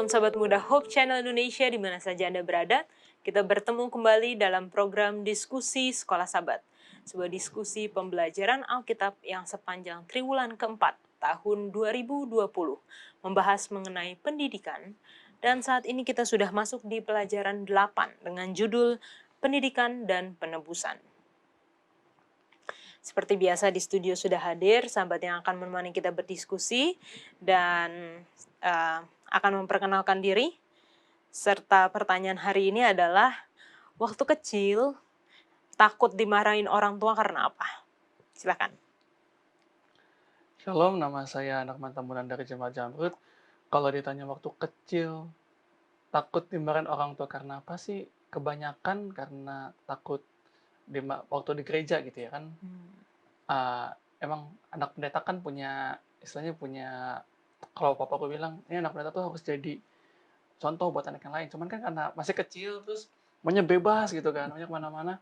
Shalom Sobat Muda Hope Channel Indonesia di mana saja Anda berada. Kita bertemu kembali dalam program diskusi Sekolah Sabat. Sebuah diskusi pembelajaran Alkitab yang sepanjang triwulan keempat tahun 2020 membahas mengenai pendidikan. Dan saat ini kita sudah masuk di pelajaran 8 dengan judul Pendidikan dan Penebusan. Seperti biasa di studio sudah hadir sahabat yang akan menemani kita berdiskusi dan akan memperkenalkan diri. Serta pertanyaan hari ini adalah, waktu kecil takut dimarahin orang tua karena apa? Silakan. Shalom, nama saya Narman Tambunan dari Jemaat Jamrut. Kalau ditanya waktu kecil, takut dimarahin orang tua karena apa sih? Kebanyakan karena takut waktu di gereja gitu ya kan. Emang anak pendeta kan punya, istilahnya punya, kalau papaku bilang, ini anak pendeta tuh harus jadi contoh buat anak yang lain. Cuman kan karena masih kecil, terus maunya bebas gitu kan, maunya kemana-mana.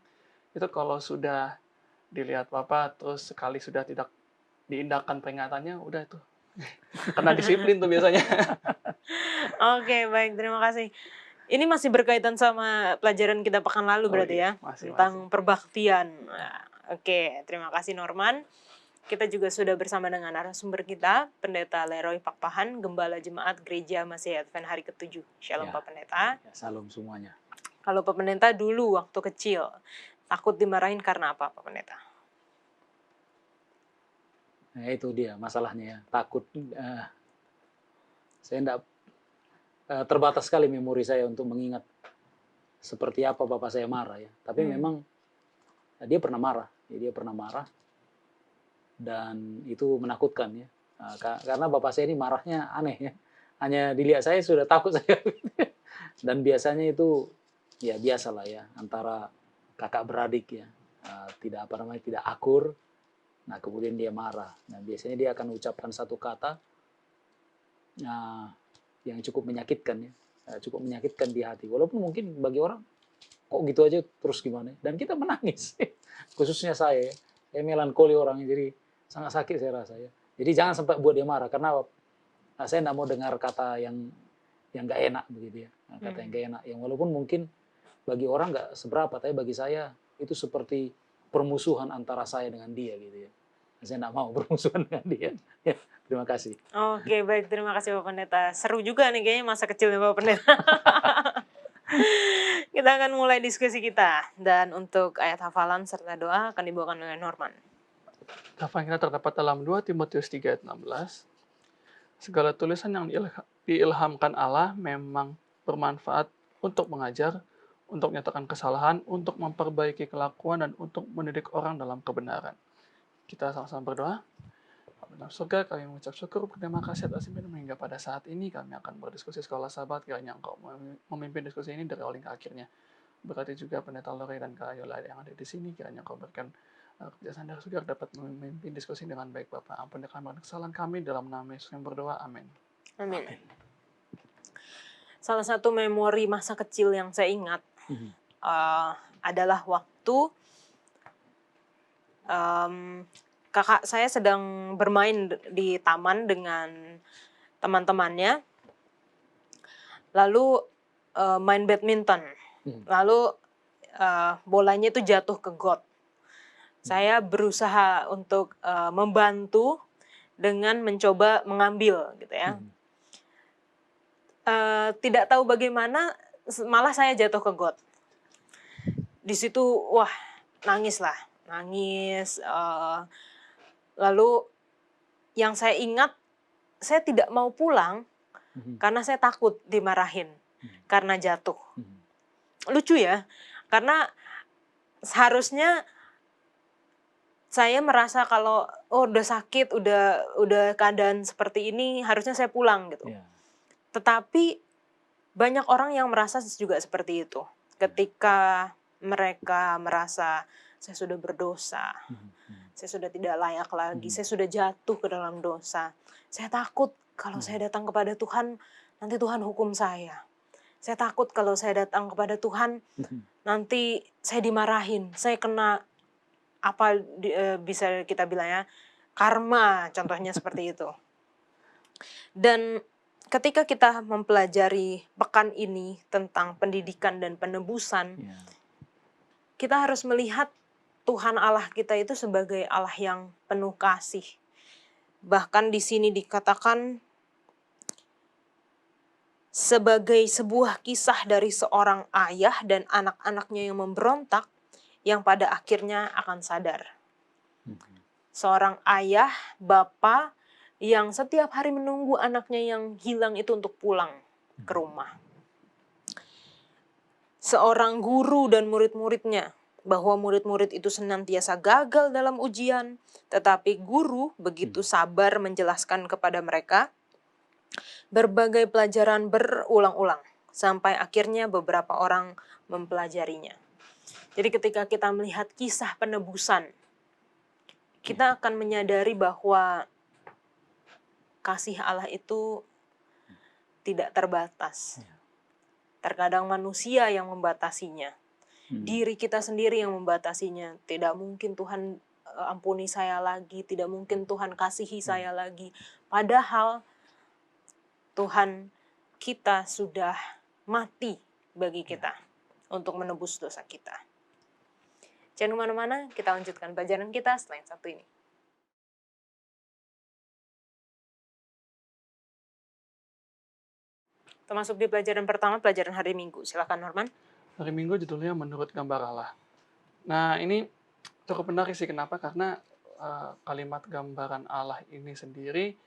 Itu kalau sudah dilihat papa, terus sekali sudah tidak diindahkan peringatannya, udah itu kena disiplin tuh biasanya. Oke, baik, terima kasih. Ini masih berkaitan sama pelajaran kita pekan lalu berarti ya, tentang perbaktian. Nah, oke, terima kasih Norman. Kita juga sudah bersama dengan narasumber kita, Pendeta Leroy Pakpahan, Gembala Jemaat Gereja Masih Advent Hari ke-7. Shalom Pak Pendeta. Ya, salam semuanya. Kalau Pak Pendeta dulu waktu kecil, takut dimarahin karena apa Pak Pendeta? Nah, itu dia masalahnya ya, takut. Saya tidak terbatas sekali memori saya untuk mengingat seperti apa bapak saya marah ya. Tapi memang dia pernah marah, dia pernah marah dan itu menakutkan ya. Karena bapak saya ini marahnya aneh ya. Hanya dilihat saya sudah takut saya. Dan biasanya itu ya biasalah ya, antara kakak beradik ya, tidak akur. Nah kemudian dia marah. Nah biasanya dia akan ucapkan satu kata yang cukup menyakitkan ya, cukup menyakitkan di hati. Walaupun mungkin bagi orang kok gitu aja terus gimana? Dan kita menangis. Khususnya saya melankoli orang, jadi sangat sakit saya rasa ya. Jadi jangan sampai buat dia marah, karena saya tidak mau dengar kata yang nggak enak begitu ya, kata yang nggak enak. Yang walaupun mungkin bagi orang nggak seberapa, tapi bagi saya itu seperti permusuhan antara saya dengan dia gitu ya. Saya tidak mau bermusuhan dengan dia. Ya, terima kasih. Oke, baik, terima kasih Bapak Pendeta. Seru juga nih kayaknya masa kecilnya Bapak Pendeta. Kita akan mulai diskusi kita. Dan untuk ayat hafalan serta doa akan dibawakan oleh Norman. Hafalan kita terdapat dalam 2 Timotius 3 ayat 16. Segala tulisan yang diilhamkan Allah memang bermanfaat untuk mengajar, untuk menyatakan kesalahan, untuk memperbaiki kelakuan, dan untuk mendidik orang dalam kebenaran. Kita sama-sama berdoa. Dalam surga, kami mengucap syukur, berterima kasih atas pimpinanmu hingga pada saat ini. Kami akan berdiskusi Sekolah Sabat, kiranya Engkau memimpin diskusi ini dari awal hingga akhirnya. Berarti juga Pendeta Lore dan Kak Yola yang ada di sini, kiranya Engkau berikan kebiasaan dari surga dapat memimpin diskusi dengan baik Bapak. Ampunilah kesalahan kami, dalam nama Yesus yang berdoa, amin. Amin. Salah satu memori masa kecil yang saya ingat adalah waktu kakak saya sedang bermain di taman dengan teman-temannya, lalu main badminton, lalu bolanya itu jatuh ke got. Saya berusaha untuk membantu dengan mencoba mengambil gitu ya. Tidak tahu bagaimana malah saya jatuh ke got. Di situ wah nangis. Lalu yang saya ingat, saya tidak mau pulang karena saya takut dimarahin karena jatuh. Lucu ya, karena seharusnya saya merasa kalau udah sakit, udah keadaan seperti ini, harusnya saya pulang gitu. Tetapi banyak orang yang merasa juga seperti itu. Ketika mereka merasa saya sudah berdosa, saya sudah tidak layak lagi, saya sudah jatuh ke dalam dosa. Saya takut kalau saya datang kepada Tuhan, nanti Tuhan hukum saya. Saya takut kalau saya datang kepada Tuhan, nanti saya dimarahin, saya kena apa bisa kita bilang ya, karma, contohnya seperti itu. Dan ketika kita mempelajari pekan ini tentang pendidikan dan penebusan, Ya. kita harus melihat Tuhan Allah kita itu sebagai Allah yang penuh kasih. Bahkan di sini dikatakan sebagai sebuah kisah dari seorang ayah dan anak-anaknya yang memberontak, yang pada akhirnya akan sadar. Seorang ayah, bapa, yang setiap hari menunggu anaknya yang hilang itu untuk pulang ke rumah. Seorang guru dan murid-muridnya, bahwa murid-murid itu senantiasa gagal dalam ujian, tetapi guru begitu sabar menjelaskan kepada mereka berbagai pelajaran berulang-ulang, sampai akhirnya beberapa orang mempelajarinya. Jadi ketika kita melihat kisah penebusan, kita akan menyadari bahwa kasih Allah itu tidak terbatas. Terkadang manusia yang membatasinya. Diri kita sendiri yang membatasinya. Tidak mungkin Tuhan ampuni saya lagi, tidak mungkin Tuhan kasihi saya lagi. Padahal Tuhan kita sudah mati bagi kita untuk menebus dosa kita. Jangan kemana-mana, kita lanjutkan pelajaran kita setelah yang satu ini. Termasuk di pelajaran pertama, pelajaran hari Minggu. Silakan Norman. Hari Minggu judulnya Menurut Gambar Allah. Nah, ini cukup menarik sih. Kenapa? Karena kalimat gambaran Allah ini sendiri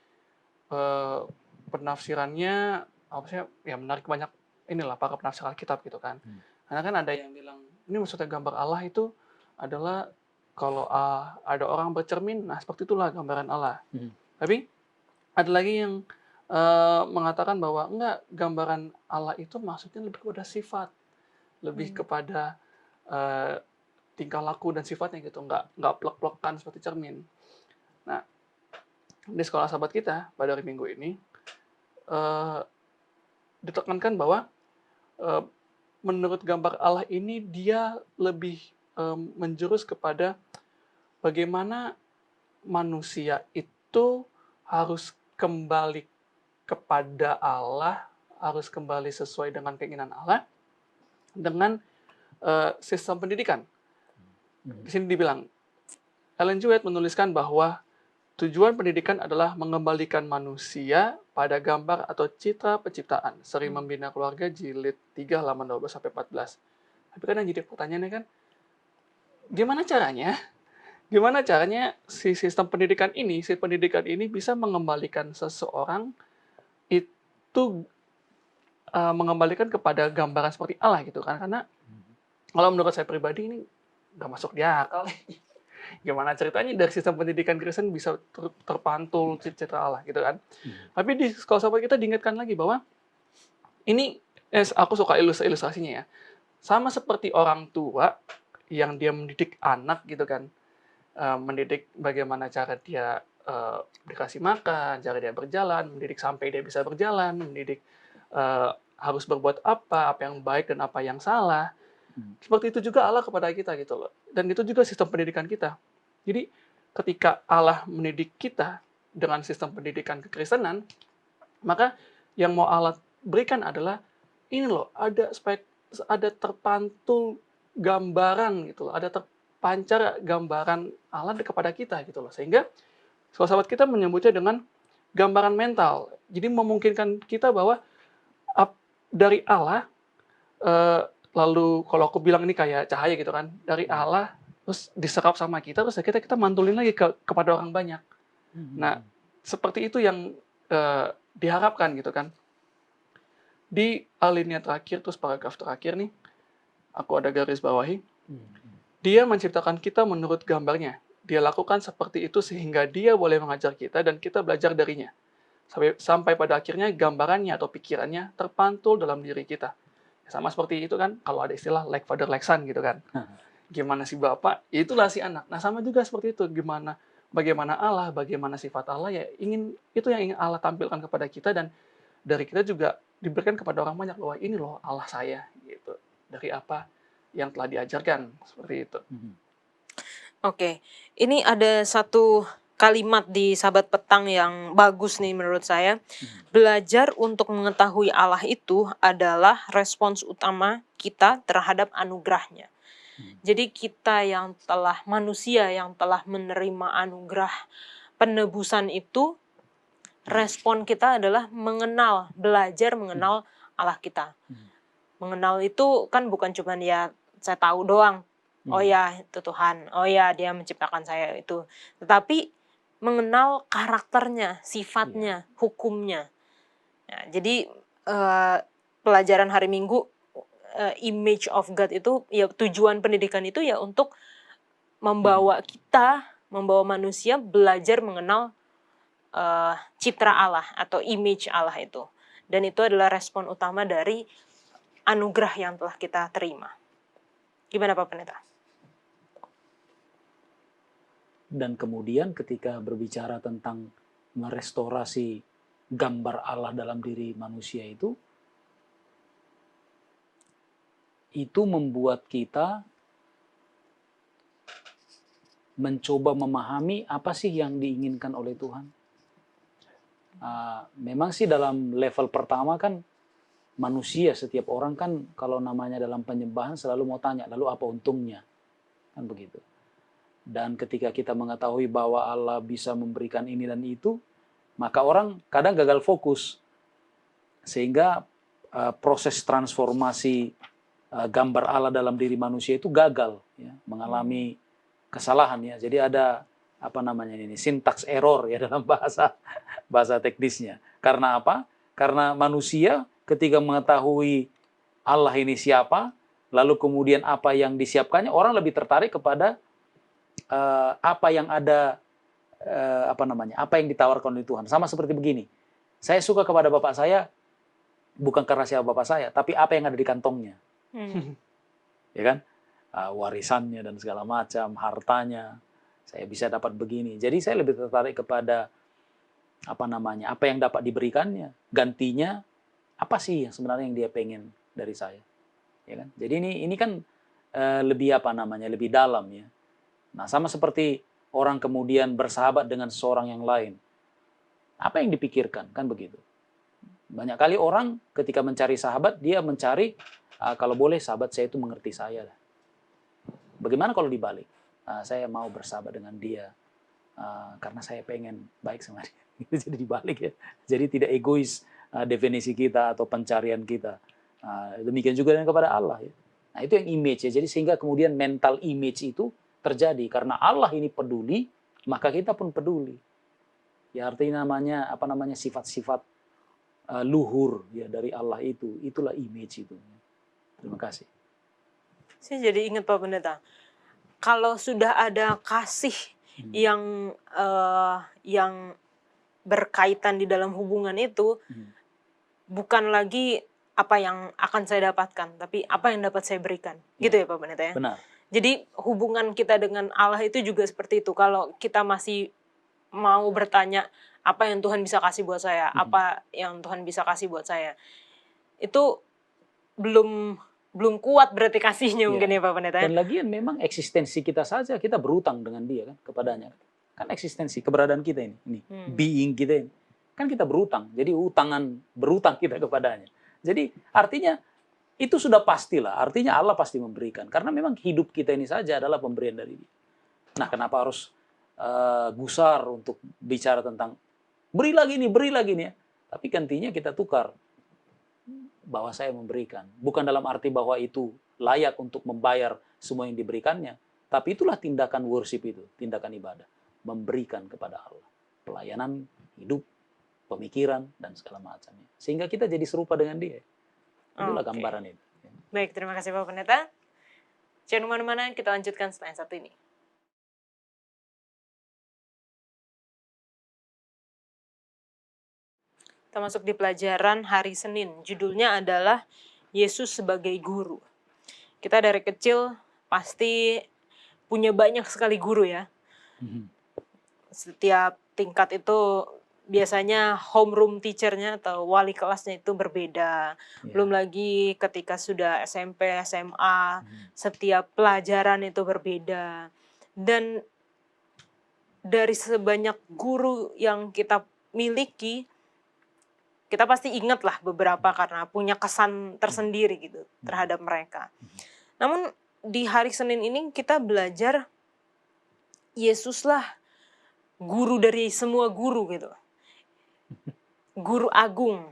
penafsirannya apa sih ya, menarik banyak inilah para penafsir Alkitab gitu kan. Karena kan ada yang bilang ini maksudnya gambar Allah itu adalah kalau ada orang bercermin, nah seperti itulah gambaran Allah. Tapi ada lagi yang mengatakan bahwa enggak, gambaran Allah itu maksudnya lebih kepada sifat, lebih kepada tingkah laku dan sifatnya gitu, enggak plek-plekan seperti cermin. Nah, di sekolah sahabat kita pada hari Minggu ini ditekankan bahwa menurut gambar Allah ini dia lebih menjurus kepada bagaimana manusia itu harus kembali kepada Allah, harus kembali sesuai dengan keinginan Allah dengan sistem pendidikan. Di sini dibilang, Ellen G. White menuliskan bahwa tujuan pendidikan adalah mengembalikan manusia pada gambar atau citra penciptaan. Seri Membina Keluarga jilid 3 halaman 12-14. Tapi kan yang jadi pertanyaannya kan, gimana caranya si sistem pendidikan ini, bisa mengembalikan seseorang itu mengembalikan kepada gambaran seperti Allah gitu kan? Karena kalau menurut saya pribadi ini nggak masuk di akal. Gimana ceritanya dari sistem pendidikan Kristen bisa terpantul citra Allah gitu kan? Tapi di sekolah sahabat kita diingatkan lagi bahwa ini, aku suka ilustrasinya ya. Sama seperti orang tua yang dia mendidik anak gitu kan, mendidik bagaimana cara dia dikasih makan, cara dia berjalan, mendidik sampai dia bisa berjalan, mendidik harus berbuat apa yang baik dan apa yang salah. Seperti itu juga Allah kepada kita gitu loh. Dan itu juga sistem pendidikan kita. Jadi ketika Allah mendidik kita dengan sistem pendidikan kekristenan, maka yang mau Allah berikan adalah ini loh, ada terpantul gambaran gitu loh, ada terpancar gambaran Allah kepada kita gitu loh. Sehingga sahabat kita menyebutnya dengan gambaran mental. Jadi memungkinkan kita bahwa dari Allah, lalu kalau aku bilang ini kayak cahaya gitu kan, dari Allah terus diserap sama kita, terus kita mantulin lagi kepada orang banyak. Nah, seperti itu yang diharapkan gitu kan. Di alinea terakhir, terus paragraf terakhir nih, aku ada garis bawahi. Dia menciptakan kita menurut gambarnya. Dia lakukan seperti itu sehingga dia boleh mengajar kita dan kita belajar darinya. Sampai pada akhirnya gambarannya atau pikirannya terpantul dalam diri kita. Sama seperti itu kan, kalau ada istilah like father like son gitu kan. Gimana si bapak, itulah si anak. Nah sama juga seperti itu, bagaimana Allah, bagaimana sifat Allah, ya itu yang ingin Allah tampilkan kepada kita, dan dari kita juga diberikan kepada orang banyak bahwa ini loh Allah saya gitu. Dari apa yang telah diajarkan seperti itu. Oke, ini ada satu kalimat di Sahabat Petang yang bagus nih menurut saya. Belajar untuk mengetahui Allah itu adalah respons utama kita terhadap anugerahnya. Jadi kita yang telah manusia yang telah menerima anugerah penebusan itu, respon kita adalah belajar mengenal Allah kita. Mengenal itu kan bukan cuman ya saya tahu doang. Oh ya itu Tuhan, oh ya Dia menciptakan saya itu. Tetapi mengenal karakternya, sifatnya, hukumnya. Nah, jadi pelajaran hari Minggu, image of God itu ya tujuan pendidikan itu ya untuk membawa manusia belajar mengenal citra Allah atau image Allah itu. Dan itu adalah respon utama dari anugerah yang telah kita terima. Gimana Pak Pendeta? Dan kemudian ketika berbicara tentang merestorasi gambar Allah dalam diri manusia itu membuat kita mencoba memahami apa sih yang diinginkan oleh Tuhan. Memang sih dalam level pertama kan manusia, setiap orang kan kalau namanya dalam penyembahan selalu mau tanya, lalu apa untungnya? Kan begitu. Dan ketika kita mengetahui bahwa Allah bisa memberikan ini dan itu, maka orang kadang gagal fokus. Sehingga proses transformasi gambar Allah dalam diri manusia itu gagal, ya, mengalami kesalahan, ya. Jadi ada syntax error ya dalam bahasa teknisnya. Karena apa? Karena manusia ketika mengetahui Allah ini siapa, lalu kemudian apa yang disiapkannya, orang lebih tertarik kepada apa yang ada, apa yang ditawarkan oleh Tuhan. Sama seperti begini, saya suka kepada bapak saya bukan karena siapa bapak saya, tapi apa yang ada di kantongnya. Ya kan? Warisannya dan segala macam, hartanya, saya bisa dapat begini. Jadi saya lebih tertarik kepada apa yang dapat diberikannya, gantinya apa sih yang sebenarnya yang dia pengen dari saya, ya kan? Jadi ini kan lebih lebih dalam, ya. Nah, sama seperti orang kemudian bersahabat dengan seorang yang lain, apa yang dipikirkan, kan begitu. Banyak kali orang ketika mencari sahabat, dia mencari kalau boleh sahabat saya itu mengerti saya. Bagaimana kalau dibalik? Saya mau bersahabat dengan dia karena saya pengen baik sama dia. Itu jadi dibalik, ya. Jadi tidak egois definisi kita atau pencarian kita. Demikian juga dengan kepada Allah, ya. Nah, itu yang image, ya. Jadi sehingga kemudian mental image itu terjadi karena Allah ini peduli, maka kita pun peduli. Ya, artinya sifat-sifat luhur, ya, dari Allah itu, itulah image itu. Terima kasih. Saya jadi ingat Pak Pendeta, kalau sudah ada kasih yang berkaitan di dalam hubungan itu, bukan lagi apa yang akan saya dapatkan, tapi apa yang dapat saya berikan. Gitu ya Pak Pendeta, ya? Benar. Jadi hubungan kita dengan Allah itu juga seperti itu. Kalau kita masih mau bertanya, apa yang Tuhan bisa kasih buat saya, apa yang Tuhan bisa kasih buat saya, itu belum kuat berarti kasihnya, mungkin ya Pak Pendeta. Dan lagian memang eksistensi kita saja, kita berutang dengan dia, kan, kepadanya. Kan eksistensi, keberadaan kita ini, being kita ini, kan kita berutang. Jadi berutang kita kepadanya. Jadi artinya itu sudah pastilah, artinya Allah pasti memberikan. Karena memang hidup kita ini saja adalah pemberian dari Dia. Nah, kenapa harus gusar untuk bicara tentang beri lagi nih, ya. Tapi gantinya kita tukar bahwa saya memberikan. Bukan dalam arti bahwa itu layak untuk membayar semua yang diberikannya. Tapi itulah tindakan worship itu, tindakan ibadah. Memberikan kepada Allah. Pelayanan, hidup, pemikiran, dan segala macamnya. Sehingga kita jadi serupa dengan Dia. Itulah gambaran itu. Baik, terima kasih Pak Pendeta. Jangan kemana-mana, kita lanjutkan setelah yang satu ini. Kita masuk di pelajaran hari Senin. Judulnya adalah Yesus sebagai Guru. Kita dari kecil pasti punya banyak sekali guru, ya. Setiap tingkat itu biasanya homeroom teacher-nya atau wali kelasnya itu berbeda. Belum lagi ketika sudah SMP, SMA, setiap pelajaran itu berbeda. Dan dari sebanyak guru yang kita miliki, kita pasti ingat lah beberapa karena punya kesan tersendiri gitu terhadap mereka. Namun di hari Senin ini kita belajar Yesuslah guru dari semua guru gitu. Guru agung.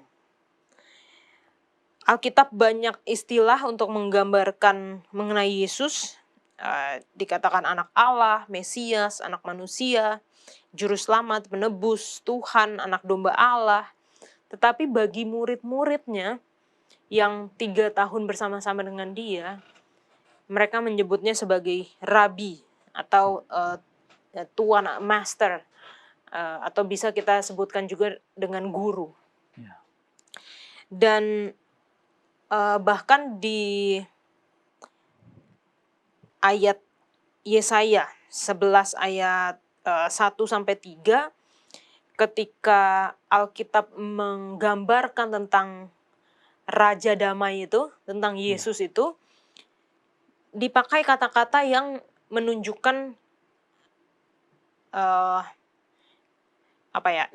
Alkitab banyak istilah untuk menggambarkan mengenai Yesus. Dikatakan anak Allah, Mesias, anak manusia, juru selamat, penebus, Tuhan, anak domba Allah. Tetapi bagi murid-muridnya yang 3 tahun bersama-sama dengan dia, mereka menyebutnya sebagai rabi atau tuan, master, atau bisa kita sebutkan juga dengan guru. Ya. Dan bahkan di ayat Yesaya 11 ayat 1-3, ketika Alkitab menggambarkan tentang Raja Damai itu, tentang Yesus itu, dipakai kata-kata yang menunjukkan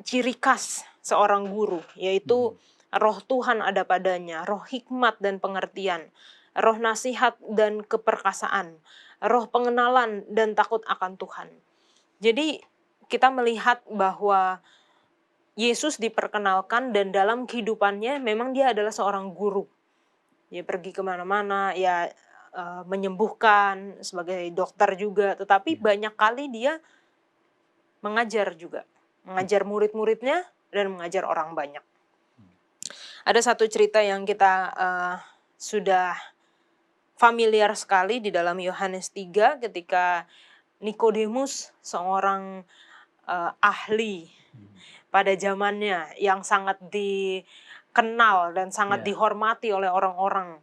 ciri khas seorang guru, yaitu roh Tuhan ada padanya, roh hikmat dan pengertian, roh nasihat dan keperkasaan, roh pengenalan dan takut akan Tuhan. Jadi kita melihat bahwa Yesus diperkenalkan dan dalam kehidupannya memang dia adalah seorang guru. Dia pergi kemana-mana, ya menyembuhkan sebagai dokter juga, tetapi banyak kali dia mengajar juga. Mengajar murid-muridnya dan mengajar orang banyak. Ada satu cerita yang kita sudah familiar sekali di dalam Yohanes 3 ketika Nikodemus, seorang ahli pada zamannya yang sangat dikenal dan sangat dihormati oleh orang-orang,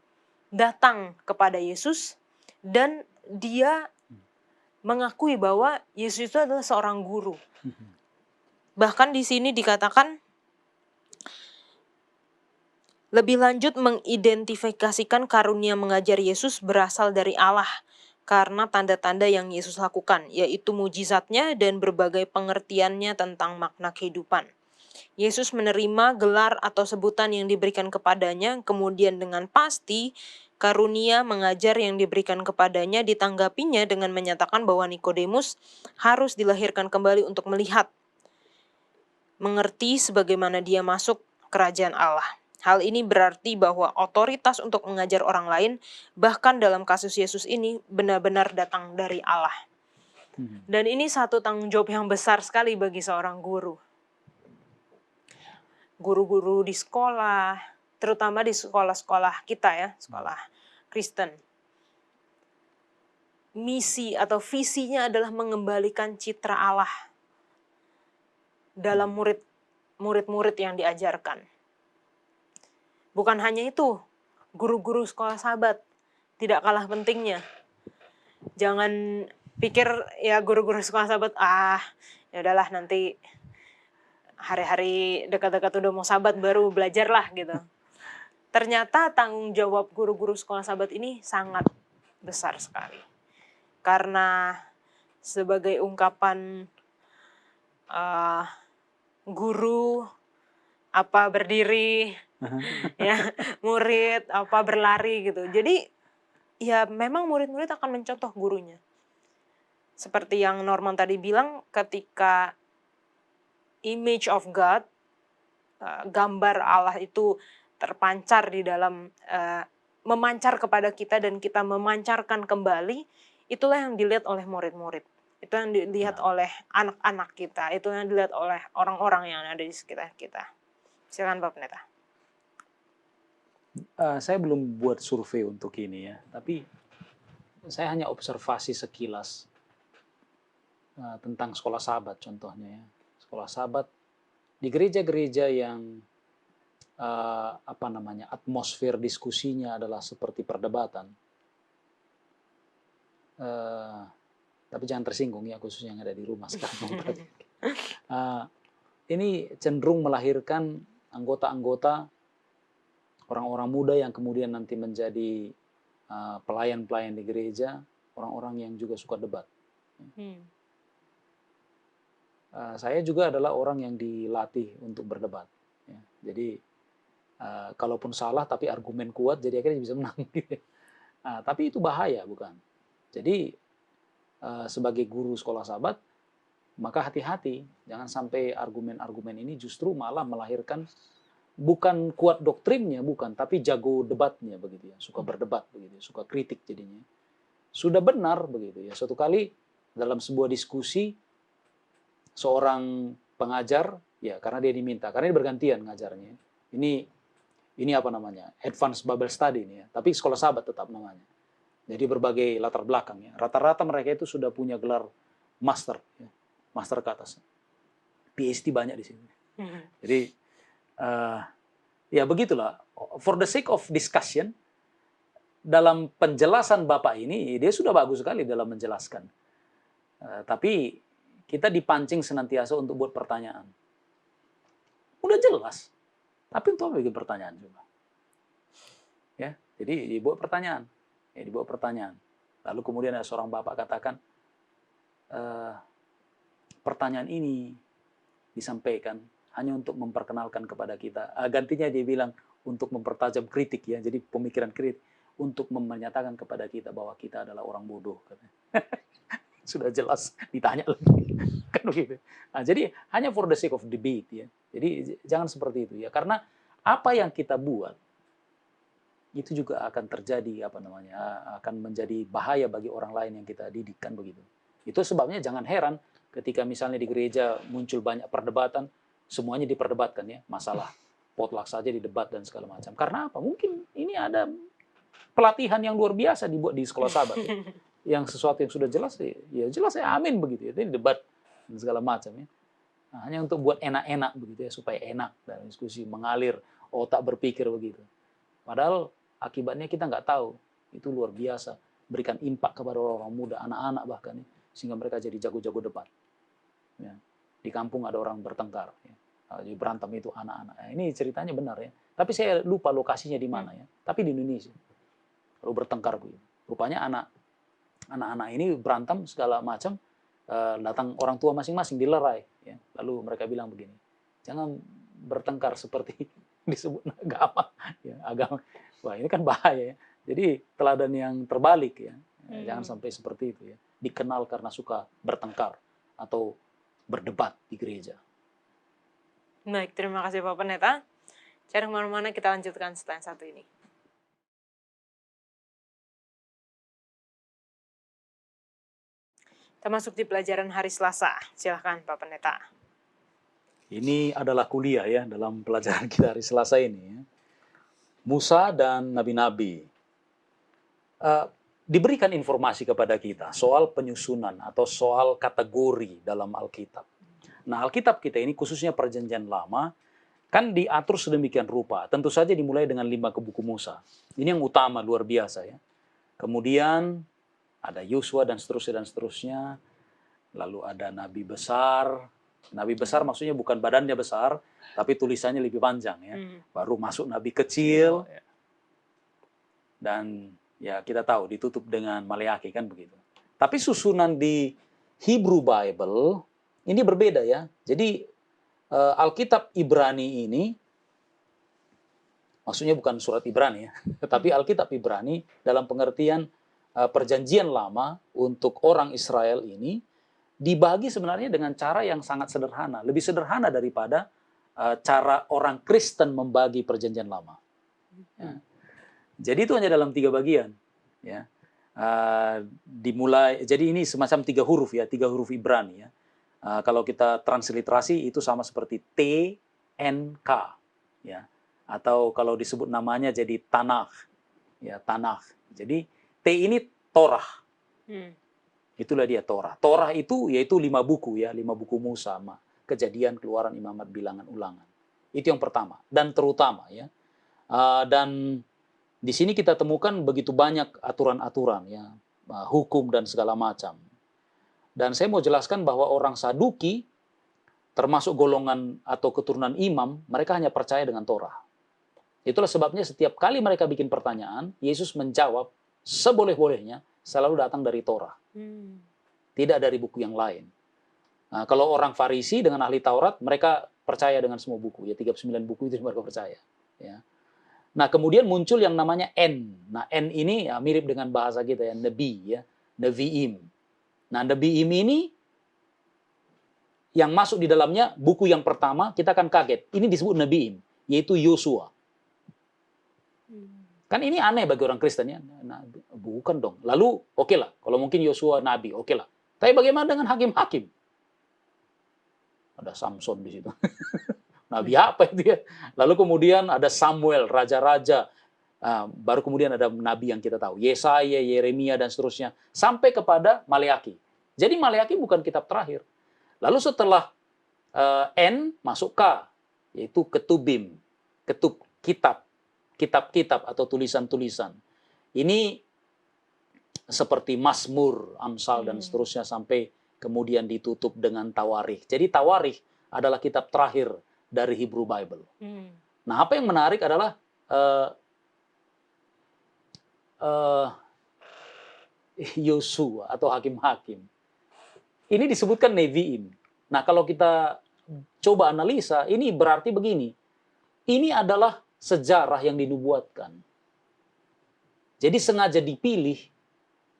datang kepada Yesus dan dia mengakui bahwa Yesus itu adalah seorang guru. Bahkan di sini dikatakan lebih lanjut mengidentifikasikan karunia mengajar Yesus berasal dari Allah karena tanda-tanda yang Yesus lakukan, yaitu mujizatnya dan berbagai pengertiannya tentang makna kehidupan. Yesus menerima gelar atau sebutan yang diberikan kepadanya, kemudian dengan pasti karunia mengajar yang diberikan kepadanya ditanggapinya dengan menyatakan bahwa Nikodemus harus dilahirkan kembali untuk melihat, mengerti sebagaimana dia masuk kerajaan Allah. Hal ini berarti bahwa otoritas untuk mengajar orang lain, bahkan dalam kasus Yesus ini, benar-benar datang dari Allah. Dan ini satu tanggung jawab yang besar sekali bagi seorang guru. Guru-guru di sekolah, terutama di sekolah-sekolah kita ya, sekolah Kristen. Misi atau visinya adalah mengembalikan citra Allah dalam murid-murid yang diajarkan. Bukan hanya itu, guru-guru sekolah Sabat tidak kalah pentingnya. Jangan pikir ya guru-guru sekolah Sabat, ya udahlah nanti hari-hari dekat-dekat udah mau Sabat baru belajar lah gitu. Ternyata tanggung jawab guru-guru sekolah Sabat ini sangat besar sekali. Karena sebagai ungkapan guru apa berdiri, ya murid apa berlari gitu. Jadi ya memang murid-murid akan mencontoh gurunya. Seperti yang Norman tadi bilang, ketika image of God, gambar Allah itu terpancar di dalam, memancar kepada kita dan kita memancarkan kembali, itulah yang dilihat oleh murid-murid. Itu yang dilihat oleh anak-anak kita, itu yang dilihat oleh orang-orang yang ada di sekitar kita. Silakan Pak Pendeta. Saya belum buat survei untuk ini ya, tapi saya hanya observasi sekilas tentang sekolah Sabat contohnya ya. Sekolah Sabat di gereja-gereja yang atmosfer diskusinya adalah seperti perdebatan. Tapi jangan tersinggung ya, khususnya yang ada di rumah sekarang. Ini cenderung melahirkan anggota-anggota orang-orang muda yang kemudian nanti menjadi pelayan-pelayan di gereja, orang-orang yang juga suka debat. saya juga adalah orang yang dilatih untuk berdebat. Ya. Jadi kalaupun salah tapi argumen kuat, jadi akhirnya bisa menang. Tapi itu bahaya, bukan? Jadi sebagai guru sekolah sahabat, maka hati-hati, jangan sampai argumen-argumen ini justru malah melahirkan bukan kuat doktrinnya, bukan, tapi jago debatnya begitu ya, suka berdebat begitu, suka kritik jadinya. Sudah benar begitu ya. Suatu kali dalam sebuah diskusi seorang pengajar ya, karena dia diminta, karena ini bergantian ngajarnya. Ini apa namanya? Advanced Bible Study ini ya, tapi sekolah sahabat tetap namanya. Jadi berbagai latar belakang ya. Rata-rata mereka itu sudah punya gelar master ya. Master ke atas. PhD banyak di sini. Jadi ya begitulah. For the sake of discussion, dalam penjelasan Bapak ini, dia sudah bagus sekali dalam menjelaskan. Tapi kita dipancing senantiasa untuk buat pertanyaan. Udah jelas. Tapi untuk bikin pertanyaan juga. Ya, jadi dibuat pertanyaan. Ya, dibuat pertanyaan. Lalu kemudian ada seorang Bapak katakan, pertanyaan ini disampaikan hanya untuk memperkenalkan kepada kita. Gantinya dia bilang untuk mempertajam kritik ya, jadi pemikiran kritik untuk menyatakan kepada kita bahwa kita adalah orang bodoh. Sudah jelas ditanya lagi kan begitu. Jadi hanya for the sake of debate ya. Jadi jangan seperti itu ya, karena apa yang kita buat itu juga akan terjadi akan menjadi bahaya bagi orang lain yang kita didik kan begitu. Itu sebabnya jangan heran ketika misalnya di gereja muncul banyak perdebatan, semuanya diperdebatkan ya, masalah potluck saja didebat dan segala macam. Karena apa? Mungkin ini ada pelatihan yang luar biasa dibuat di sekolah sahabat ya. Yang sesuatu yang sudah jelas ya jelas ya amin begitu ya. Ini debat dan segala macam ya. Nah, hanya untuk buat enak-enak begitu ya, supaya enak dan diskusi mengalir, otak berpikir begitu. Padahal akibatnya kita nggak tahu. Itu luar biasa, berikan impak kepada orang-orang muda, anak-anak bahkan ya, sehingga mereka jadi jago-jago debat. Ya. Di kampung ada orang bertengkar, ya. Jadi berantem itu anak-anak. Nah, ini ceritanya benar ya. Tapi saya lupa lokasinya di mana ya. Tapi di Indonesia. Lalu bertengkar begitu. Rupanya anak-anak ini berantem segala macam. Datang orang tua masing-masing dilerai. Ya. Lalu mereka bilang begini, jangan bertengkar seperti disebut agama. Ya, agama. Wah ini kan bahaya ya. Jadi teladan yang terbalik ya. Jangan sampai seperti itu ya. Dikenal karena suka bertengkar atau berdebat di gereja. Baik, terima kasih Pak Pendeta. Jangan kemana-mana, kita lanjutkan setelah yang satu ini. Kita masuk di pelajaran hari Selasa. Silahkan Pak Pendeta. Ini adalah kuliah ya dalam pelajaran kita hari Selasa ini ya. Musa dan nabi-nabi. Diberikan informasi kepada kita soal penyusunan atau soal kategori dalam Alkitab. Nah, Alkitab kita ini khususnya Perjanjian Lama kan diatur sedemikian rupa. Tentu saja dimulai dengan 5 buku Musa. Ini yang utama, luar biasa ya. Kemudian ada Yosua dan seterusnya. Lalu ada nabi besar. Nabi besar maksudnya bukan badannya besar, tapi tulisannya lebih panjang ya. Baru masuk nabi kecil. Dan ya kita tahu ditutup dengan Maleakhi kan begitu. Tapi susunan di Hebrew Bible ini berbeda ya. Jadi Alkitab Ibrani ini maksudnya bukan surat Ibrani ya, tetapi Alkitab Ibrani dalam pengertian Perjanjian Lama untuk orang Israel ini dibagi sebenarnya dengan cara yang sangat sederhana, lebih sederhana daripada cara orang Kristen membagi Perjanjian Lama. Ya. Jadi itu hanya dalam 3 bagian, ya. Dimulai, jadi ini semacam 3 huruf ya, 3 huruf Ibrani ya. Kalau kita transliterasi itu sama seperti T, N, K, ya. Atau kalau disebut namanya jadi Tanakh, ya Tanakh. Jadi T ini Torah, itulah dia Torah. Torah itu yaitu 5 buku ya, 5 buku Musa, Kejadian, Keluaran, Imamat, Bilangan, Ulangan. Itu yang pertama dan terutama ya. Dan di sini kita temukan begitu banyak aturan-aturan ya, hukum dan segala macam. Dan saya mau jelaskan bahwa orang Saduki termasuk golongan atau keturunan imam, mereka hanya percaya dengan Torah. Itulah sebabnya setiap kali mereka bikin pertanyaan, Yesus menjawab seboleh-bolehnya selalu datang dari Torah. Tidak dari buku yang lain. Nah, kalau orang Farisi dengan ahli Taurat, mereka percaya dengan semua buku. Ya, 39 buku itu mereka percaya. Ya. Nah, kemudian muncul yang namanya N. Nah, N ini ya, mirip dengan bahasa kita ya, Nabi, ya, Nevi'im. Nah, Nevi'im ini yang masuk di dalamnya, buku yang pertama, kita akan kaget. Ini disebut Nevi'im, yaitu Yosua. Kan ini aneh bagi orang Kristen ya. Nah, bukan dong. Lalu, oke lah, kalau mungkin Yosua Nabi, oke lah. Tapi bagaimana dengan hakim-hakim? Ada Samson di situ. Nabi apa itu ya? Lalu kemudian ada Samuel, raja-raja. Baru kemudian ada nabi yang kita tahu. Yesaya, Yeremia, dan seterusnya. Sampai kepada Maleaki. Jadi Maleaki bukan kitab terakhir. Lalu setelah N, masuk K. Yaitu Ketubim. Kitab-kitab atau tulisan-tulisan. Ini seperti Mazmur, Amsal, dan seterusnya. Sampai kemudian ditutup dengan Tawarikh. Jadi Tawarikh adalah kitab terakhir dari Hebrew Bible. Nah, apa yang menarik adalah Yosua atau hakim-hakim. Ini disebutkan Nevi'im. Nah, kalau kita coba analisa, ini berarti begini. Ini adalah sejarah yang dinubuatkan. Jadi sengaja dipilih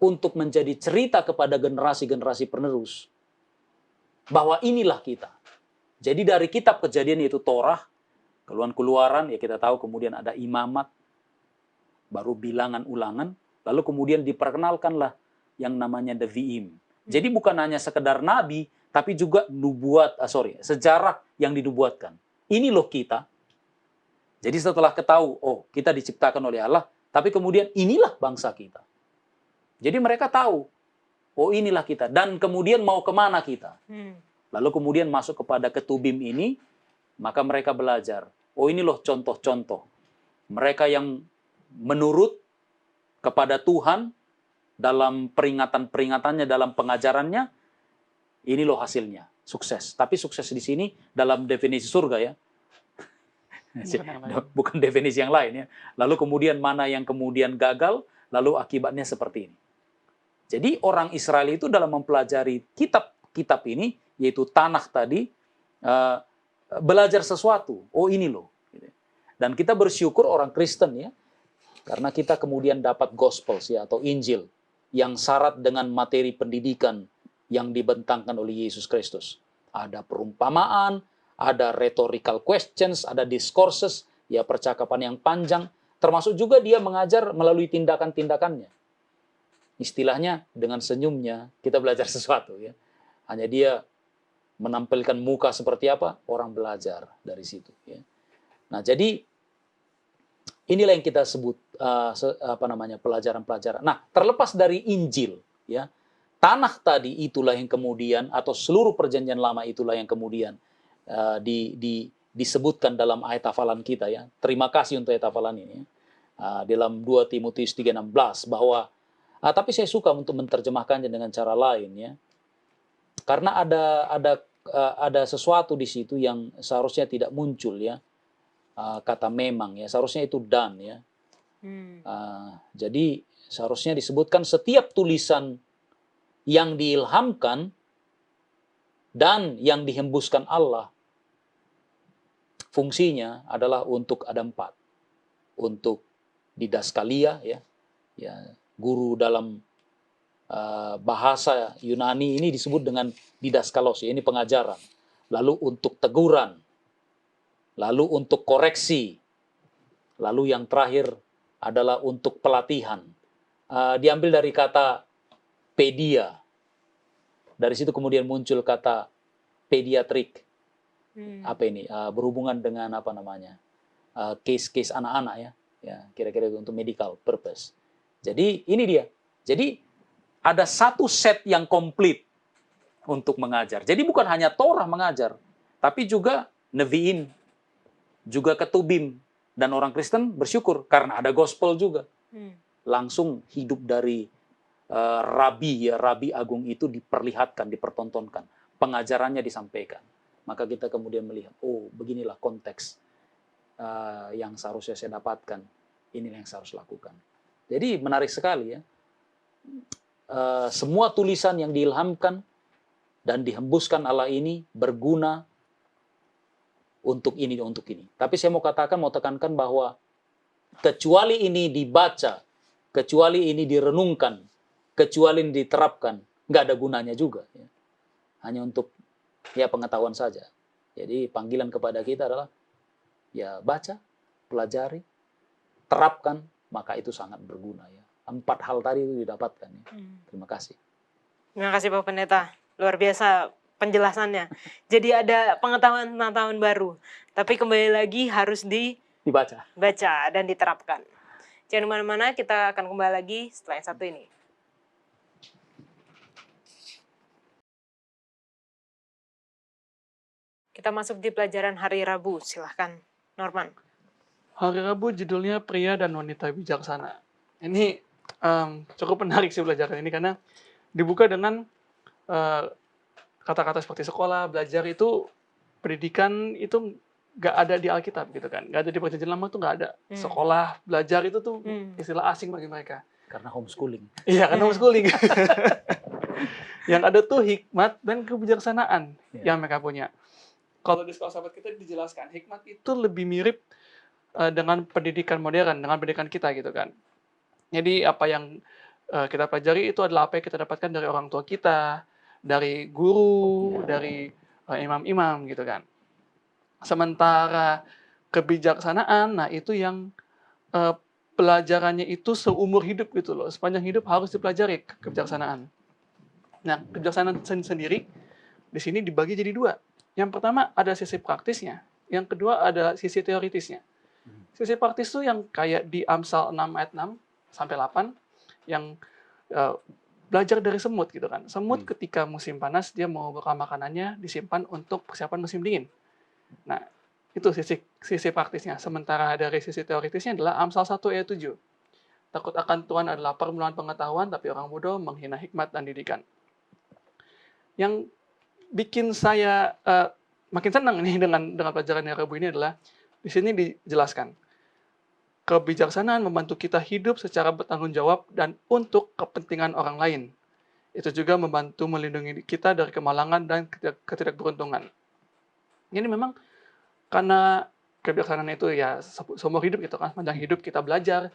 untuk menjadi cerita kepada generasi-generasi penerus bahwa inilah kita. Jadi dari kitab Kejadian yaitu Torah, Keluaran, ya kita tahu kemudian ada Imamat, baru Bilangan, Ulangan, lalu kemudian diperkenalkanlah yang namanya Nevi'im. Jadi bukan hanya sekedar nabi, tapi juga sejarah yang dinubuatkan. Ini loh kita. Jadi setelah ketahui, oh kita diciptakan oleh Allah, tapi kemudian inilah bangsa kita. Jadi mereka tahu, oh inilah kita. Dan kemudian mau kemana kita. Lalu kemudian masuk kepada Ketubim ini, maka mereka belajar. Oh ini loh contoh-contoh. Mereka yang menurut kepada Tuhan dalam peringatan-peringatannya, dalam pengajarannya, ini loh hasilnya. Sukses. Tapi sukses di sini dalam definisi surga ya. Bukan definisi yang lain ya. Lalu kemudian mana yang kemudian gagal, lalu akibatnya seperti ini. Jadi orang Israel itu dalam mempelajari kitab-kitab ini, yaitu Tanakh tadi, belajar sesuatu. Oh ini loh. Dan kita bersyukur orang Kristen ya, karena kita kemudian dapat Gospels ya, atau Injil, yang syarat dengan materi pendidikan yang dibentangkan oleh Yesus Kristus. Ada perumpamaan, ada rhetorical questions, ada discourses, ya percakapan yang panjang, termasuk juga dia mengajar melalui tindakan-tindakannya. Istilahnya dengan senyumnya kita belajar sesuatu ya. Hanya dia menampilkan muka seperti apa, orang belajar dari situ ya. Nah, jadi inilah yang kita sebut pelajaran-pelajaran. Nah, terlepas dari Injil ya, Tanakh tadi itulah yang kemudian, atau seluruh perjanjian lama itulah yang kemudian disebutkan dalam ayat hafalan kita ya. Terima kasih untuk ayat hafalan ini ya. Dalam 2 Timotius 3:16 bahwa tapi saya suka untuk menerjemahkannya dengan cara lain ya. Karena ada sesuatu di situ yang seharusnya tidak muncul ya. Kata memang ya, seharusnya itu dan ya. Jadi seharusnya disebutkan setiap tulisan yang diilhamkan dan yang dihembuskan Allah, fungsinya adalah untuk ada 4. Untuk didaskalia ya, guru dalam bahasa Yunani ini disebut dengan didaskalos, ini pengajaran. Lalu untuk teguran, lalu untuk koreksi, lalu yang terakhir adalah untuk pelatihan. Diambil dari kata pedia. Dari situ kemudian muncul kata pediatrik. Apa ini? Berhubungan dengan apa namanya? Case-case anak-anak ya. Ya, kira-kira itu untuk medical purpose. Jadi ini dia. Jadi ada satu set yang komplit untuk mengajar. Jadi bukan hanya Torah mengajar, tapi juga Nevi'im, juga Ketubim. Dan orang Kristen bersyukur karena ada gospel juga. Langsung hidup dari Rabi Agung itu diperlihatkan, dipertontonkan. Pengajarannya disampaikan. Maka kita kemudian melihat, oh beginilah konteks yang seharusnya saya dapatkan. Inilah yang saya harus lakukan. Jadi menarik sekali ya. Semua tulisan yang diilhamkan dan dihembuskan Allah ini berguna untuk ini, untuk ini. Tapi saya mau katakan, mau tekankan bahwa kecuali ini dibaca, kecuali ini direnungkan, kecuali ini diterapkan, nggak ada gunanya juga. Ya. Hanya untuk ya pengetahuan saja. Jadi panggilan kepada kita adalah ya baca, pelajari, terapkan, maka itu sangat berguna. Ya. 4 hal tadi itu didapatkan. Ya. Terima kasih. Terima kasih Pak Pendeta, luar biasa penjelasannya. Jadi ada pengetahuan-pengetahuan baru, tapi kembali lagi harus Dibaca. dibaca dan diterapkan. Jangan kemana-mana, kita akan kembali lagi setelah yang satu ini. Kita masuk di pelajaran hari Rabu, silahkan Norman. Hari Rabu judulnya Pria dan Wanita Bijaksana. Ini cukup menarik sih pelajaran ini karena dibuka dengan kata-kata seperti sekolah, belajar itu, pendidikan itu nggak ada di Alkitab gitu kan, nggak ada di Perjanjian Lama tuh nggak ada. Sekolah, belajar itu tuh istilah asing bagi mereka. Karena homeschooling. Iya, karena homeschooling. Yang ada tuh hikmat dan kebijaksanaan yang mereka punya. Kalau di sekolah sahabat kita dijelaskan, hikmat itu lebih mirip dengan pendidikan modern, dengan pendidikan kita gitu kan. Jadi apa yang kita pelajari itu adalah apa yang kita dapatkan dari orang tua kita, dari guru, dari imam-imam gitu kan. Sementara kebijaksanaan, nah itu yang pelajarannya itu seumur hidup gitu loh. Sepanjang hidup harus dipelajari kebijaksanaan. Nah, kebijaksanaan sendiri di sini dibagi jadi 2. Yang pertama ada sisi praktisnya, yang kedua ada sisi teoritisnya. Sisi praktis itu yang kayak di Amsal 6 ayat 6 sampai 8 yang belajar dari semut gitu kan. Semut ketika musim panas dia mau bekal makanannya disimpan untuk persiapan musim dingin. Nah, itu sisi praktisnya. Sementara dari sisi teoritisnya adalah Amsal 1 ayat 7. Takut akan Tuhan adalah permulaan pengetahuan, tapi orang bodoh menghina hikmat dan didikan. Yang bikin saya makin senang nih dengan pelajaran yang Rabu ini adalah di sini dijelaskan kebijaksanaan membantu kita hidup secara bertanggung jawab dan untuk kepentingan orang lain. Itu juga membantu melindungi kita dari kemalangan dan ketidakberuntungan. Ini memang karena kebijaksanaan itu ya seumur hidup gitu kan, sepanjang hidup kita belajar.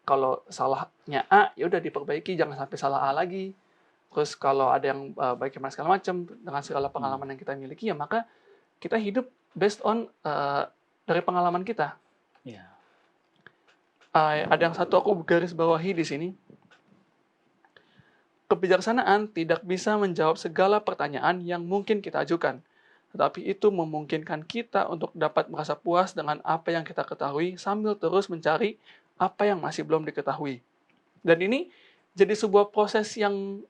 Kalau salahnya A, ya udah diperbaiki, jangan sampai salah A lagi. Terus kalau ada yang baik segala macam dengan segala pengalaman yang kita miliki, ya maka kita hidup based on dari pengalaman kita. Ya. Ada yang satu aku garis bawahi di sini. Kebijaksanaan tidak bisa menjawab segala pertanyaan yang mungkin kita ajukan, tetapi itu memungkinkan kita untuk dapat merasa puas dengan apa yang kita ketahui sambil terus mencari apa yang masih belum diketahui. Dan ini jadi sebuah proses yang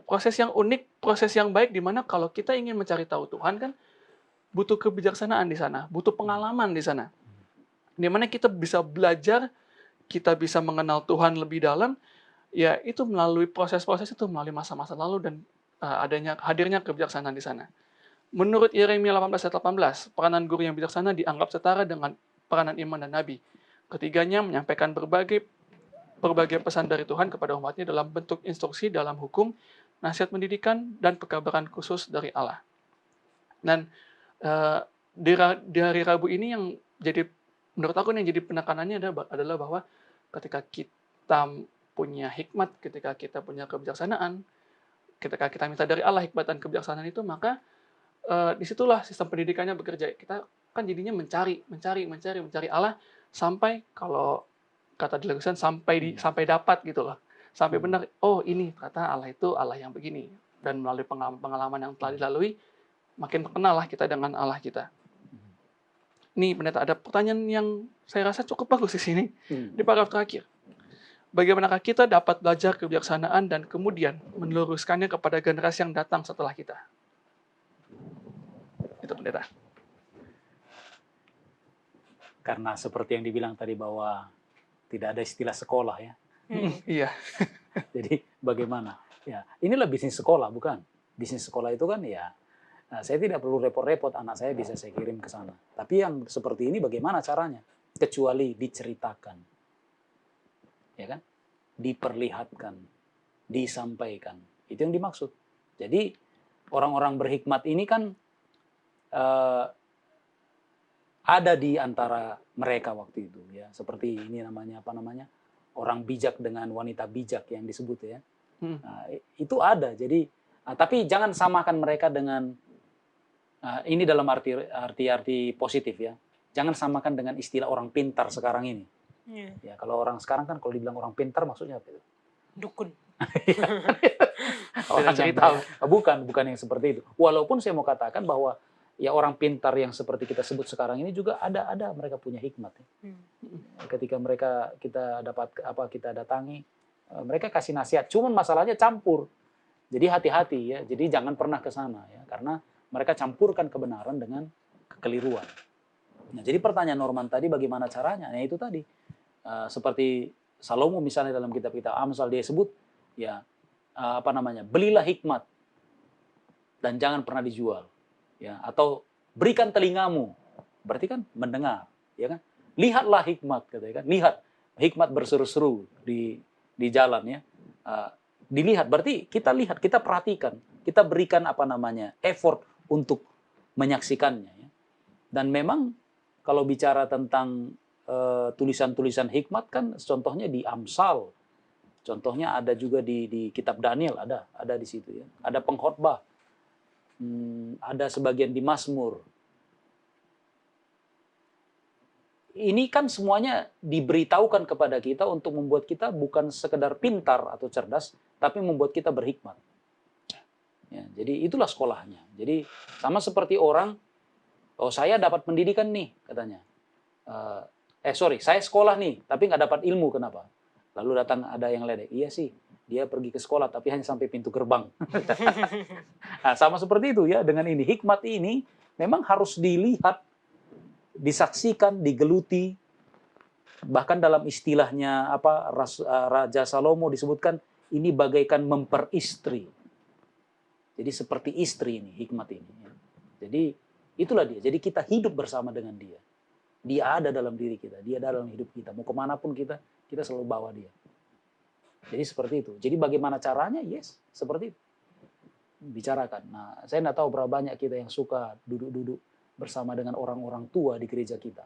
proses yang unik, proses yang baik, di mana kalau kita ingin mencari tahu Tuhan kan butuh kebijaksanaan di sana, butuh pengalaman di sana. Di mana kita bisa belajar, kita bisa mengenal Tuhan lebih dalam, ya itu melalui proses-proses itu, melalui masa-masa lalu dan hadirnya kebijaksanaan di sana. Menurut Yeremia 18 ayat 18, peranan guru yang bijaksana dianggap setara dengan peranan imam dan nabi. Ketiganya menyampaikan berbagai pesan dari Tuhan kepada umatnya dalam bentuk instruksi dalam hukum, nasihat pendidikan, dan pekabaran khusus dari Allah. Dan di hari Rabu ini yang jadi, menurut aku yang jadi penekanannya adalah bahwa ketika kita punya hikmat, ketika kita punya kebijaksanaan, ketika kita minta dari Allah hikmat dan kebijaksanaan itu, maka disitulah sistem pendidikannya bekerja. Kita kan jadinya mencari Allah sampai, kalau kata dilakukan, sampai dapat gitu loh, sampai benar. Oh ini kata Allah itu Allah yang begini, dan melalui pengalaman yang telah dilalui makin kenal lah kita dengan Allah kita. Nih pendeta, ada pertanyaan yang saya rasa cukup bagus di sini di paragraf terakhir. Bagaimanakah kita dapat belajar kebijaksanaan dan kemudian meluruskannya kepada generasi yang datang setelah kita? Itu pendeta. Karena seperti yang dibilang tadi bahwa tidak ada istilah sekolah ya. Iya. Jadi bagaimana? Ya, inilah bisnis sekolah, bukan? Bisnis sekolah itu kan ya, saya tidak perlu repot-repot, anak saya bisa saya kirim ke sana. Tapi yang seperti ini bagaimana caranya? Kecuali diceritakan. Ya kan? Diperlihatkan, disampaikan. Itu yang dimaksud. Jadi orang-orang berhikmat ini kan ada di antara mereka waktu itu ya, seperti ini namanya apa namanya, orang bijak dengan wanita bijak yang disebut ya. Nah, itu ada. Jadi tapi jangan samakan mereka dengan ini dalam arti positif ya. Jangan samakan dengan istilah orang pintar sekarang ini. Ya, kalau orang sekarang kan kalau dibilang orang pintar maksudnya apa itu? Dukun. Orang yang tahu. Bukan yang seperti itu. Walaupun saya mau katakan bahwa ya orang pintar yang seperti kita sebut sekarang ini juga ada mereka punya hikmat. Ya. Ketika kita datangi, mereka kasih nasihat. Cuman masalahnya campur. Jadi hati-hati ya. Jadi jangan pernah ke sana ya, karena mereka campurkan kebenaran dengan kekeliruan. Nah, jadi pertanyaan Norman tadi bagaimana caranya? Nah, itu tadi seperti Salomo misalnya dalam kitab kita Amsal dia sebut ya belilah hikmat dan jangan pernah dijual. Ya, atau berikan telingamu, berarti kan mendengar, ya kan? Lihatlah hikmat, katanya kan? Lihat hikmat berseru-seru di jalan ya. Dilihat, berarti kita lihat, kita perhatikan, kita berikan effort untuk menyaksikannya. Ya. Dan memang kalau bicara tentang tulisan-tulisan hikmat kan, contohnya di Amsal, contohnya ada juga di kitab Daniel, ada di situ ya. Ada pengkhotbah. Ada sebagian di Mazmur. Ini kan semuanya diberitahukan kepada kita untuk membuat kita bukan sekedar pintar atau cerdas, tapi membuat kita berhikmat. Ya, jadi itulah sekolahnya. Jadi sama seperti orang, saya dapat pendidikan nih katanya. Saya sekolah nih, tapi nggak dapat ilmu, kenapa? Lalu datang ada yang ledek, iya sih. Dia pergi ke sekolah tapi hanya sampai pintu gerbang. Nah, sama seperti itu ya dengan ini. Hikmat ini memang harus dilihat, disaksikan, digeluti. Bahkan dalam istilahnya Raja Salomo disebutkan ini bagaikan memperistri. Jadi seperti istri ini, hikmat ini. Jadi itulah dia. Jadi kita hidup bersama dengan dia. Dia ada dalam diri kita, dia ada dalam hidup kita. Mau kemanapun kita selalu bawa dia. Jadi seperti itu. Jadi bagaimana caranya? Yes, seperti itu. Bicarakan. Nah, saya tidak tahu berapa banyak kita yang suka duduk-duduk bersama dengan orang-orang tua di gereja kita.